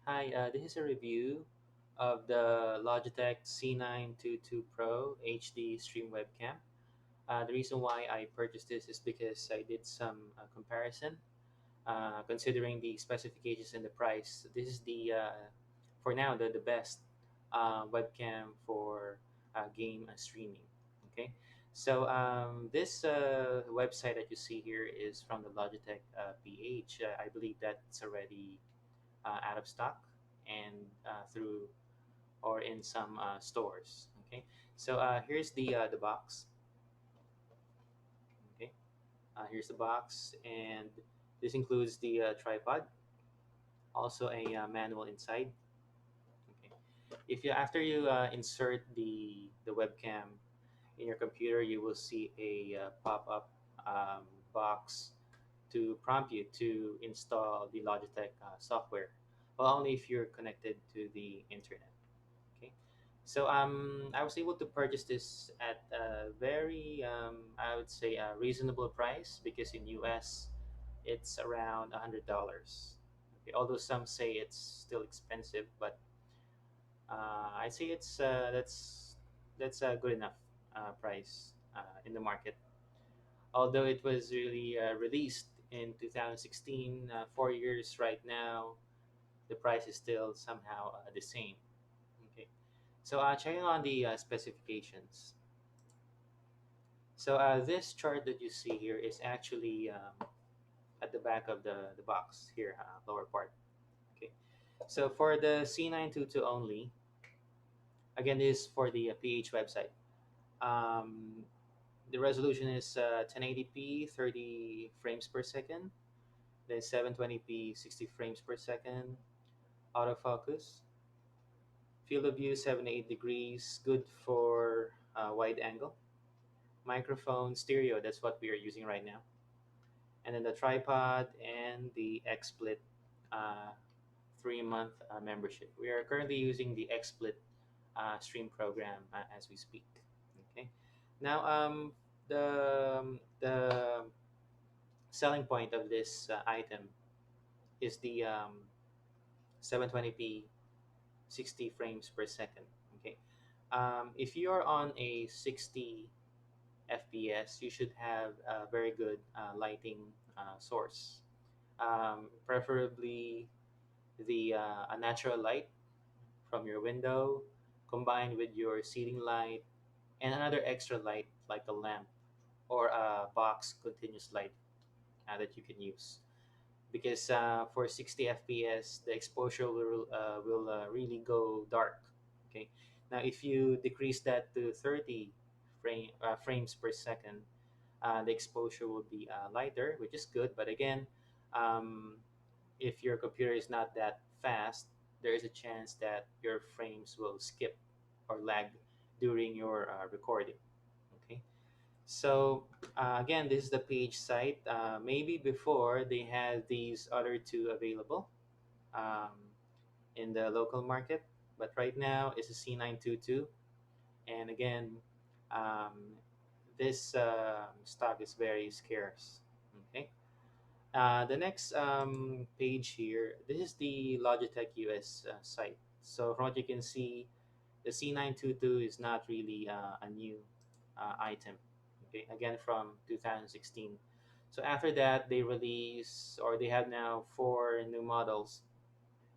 Hi, this is a review of the Logitech C922 Pro HD Stream Webcam. The reason why I purchased this is because I did some comparison, considering the specifications and the price. This is for now, the best webcam for game streaming. Okay, so this website that you see here is from the Logitech PH. I believe that's already out of stock and through or in some stores. Okay, so here's the box. Okay, here's the box, and this includes the tripod, also a manual inside. Okay, if you after you insert the webcam in your computer, you will see a pop-up box to prompt you to install the Logitech software. Well, only if you're connected to the internet. Okay, so I was able to purchase this at a very I would say a reasonable price because in US it's around $100. Okay, although some say it's still expensive, but I say that's a good enough price in the market. Although it was really released in 2016, 4 years right now, the price is still somehow the same. Okay. So checking on the specifications. So this chart that you see here is actually at the back of the box here, lower part. Okay. So for the C922 only, again, this is for the PH website. Um, the resolution is 1080p, 30 frames per second, then 720p, 60 frames per second, autofocus, field of view 78 degrees, good for wide angle, microphone, stereo. That's what we are using right now. And then the tripod and the XSplit 3 month membership. We are currently using the XSplit stream program as we speak. Okay. Now, the selling point of this item is the 720p 60 frames per second. Okay. If you're on a 60 FPS, you should have a very good lighting source. Preferably a natural light from your window combined with your ceiling light and another extra light like a lamp or a box continuous light that you can use. Because for 60 FPS, the exposure will really go dark. Okay. Now, if you decrease that to 30 frames per second, the exposure will be lighter, which is good. But again, um, if your computer is not that fast, there is a chance that your frames will skip or lag during your recording. Okay. So again, this is the page site. Maybe before they had these other two available um, in the local market, but right now it's a C922, and again, um, this stock is very scarce. Okay. The next page here, this is the Logitech US site. So from what you can see, the C922 is not really a new item. Okay, again from 2016. So after that, they release or they have now four new models.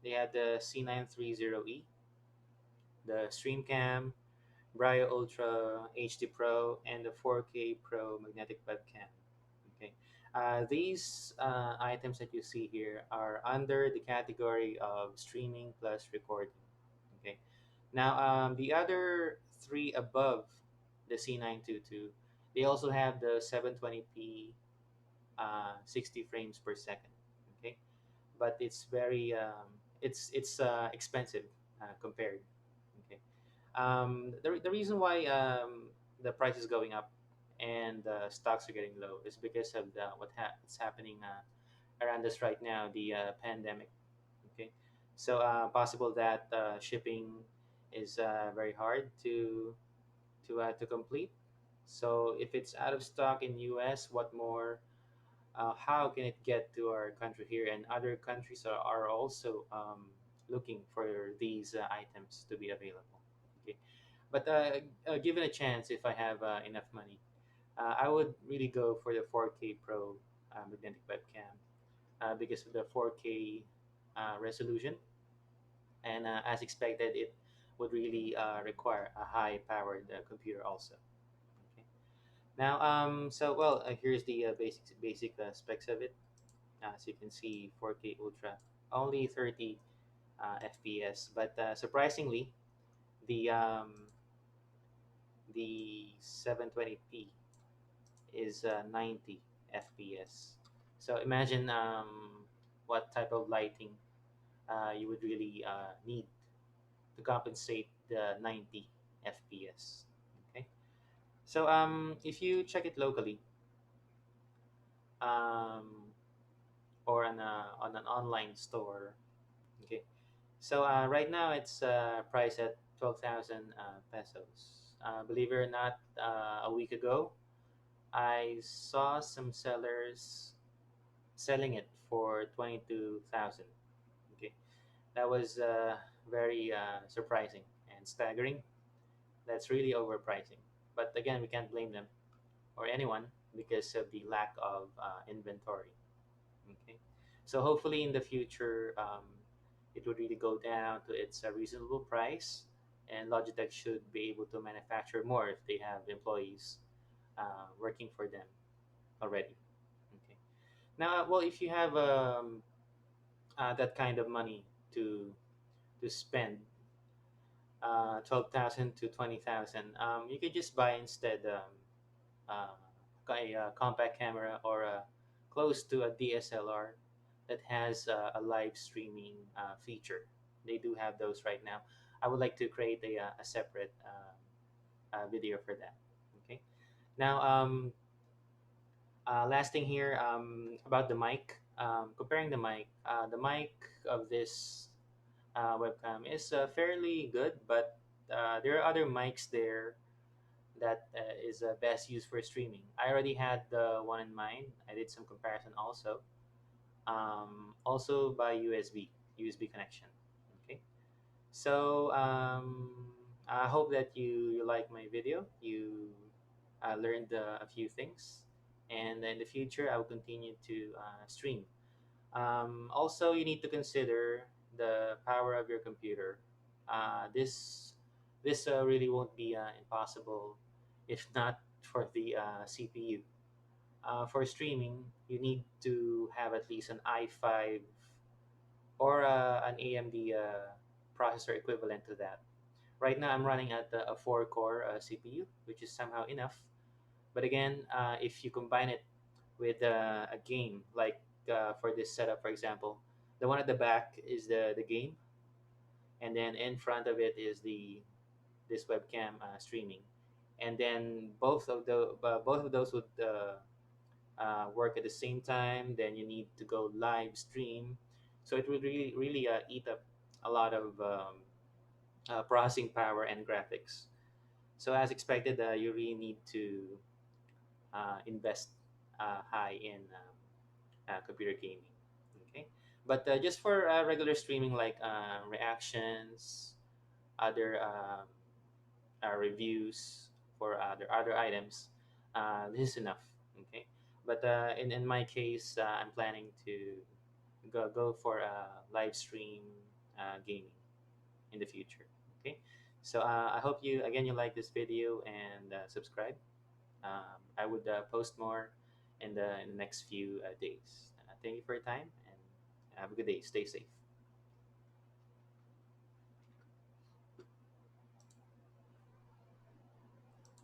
They have the C930E, the StreamCam, Brio Ultra HD Pro, and the 4K Pro magnetic webcam. Okay, these items that you see here are under the category of streaming plus recording. Okay, now the other three above the C922, they also have the 720p 60 frames per second. Okay, but it's very it's expensive compared. Okay, the reason why the price is going up and the stocks are getting low is because of what's happening around us right now, the pandemic. Okay, so possible that shipping is very hard to complete. So if it's out of stock in US, what more? How can it get to our country here? And other countries are also looking for these items to be available. Okay, but given a chance, if I have enough money, I would really go for the 4K Pro magnetic webcam because of the 4K resolution, and as expected, it would really require a high-powered computer also. Okay. Now, here's the basic specs of it. As you can see, 4K Ultra, only 30 FPS, but surprisingly, the um, the 720p is 90 FPS. So imagine what type of lighting you would really need to compensate the 90 FPS. Okay, so if you check it locally um, or on an online store, okay. So right now it's priced at 12,000 pesos. Believe it or not, a week ago I saw some sellers selling it for 22,000. Okay, that was very surprising and staggering. That's really overpricing. But again, we can't blame them or anyone because of the lack of inventory. Okay, so hopefully in the future, it would really go down to its reasonable price, and Logitech should be able to manufacture more if they have employees working for them already. Okay. Now, well, if you have that kind of money to spend, 12,000 to 20,000, you could just buy instead a compact camera or close to a DSLR that has a live streaming feature. They do have those right now. I would like to create a separate video for that. Okay. Now, last thing here about the mic. Comparing the mic of this webcam is fairly good, but there are other mics there that is best used for streaming. I already had the one in mind. I did some comparison also, also by USB connection. Okay, so I hope that you like my video. You learned a few things, and in the future I will continue to stream. Also, you need to consider the power of your computer. This really won't be impossible if not for the CPU. For streaming, you need to have at least an i5 or an AMD processor equivalent to that. Right now, I'm running at a 4-core CPU, which is somehow enough. But again, if you combine it with a game, like for this setup, for example, the one at the back is the game, and then in front of it is the this webcam streaming, and then both of those would work at the same time. Then you need to go live stream, so it would really eat up a lot of processing power and graphics. So as expected, you really need to invest high in computer gaming. Okay, but just for regular streaming like reactions, other reviews for other items, this is enough. Okay, but in my case, I'm planning to go for live stream gaming in the future. Okay, so I hope you like this video and subscribe. I would post more in the next few days. Thank you for your time and have a good day. Stay safe.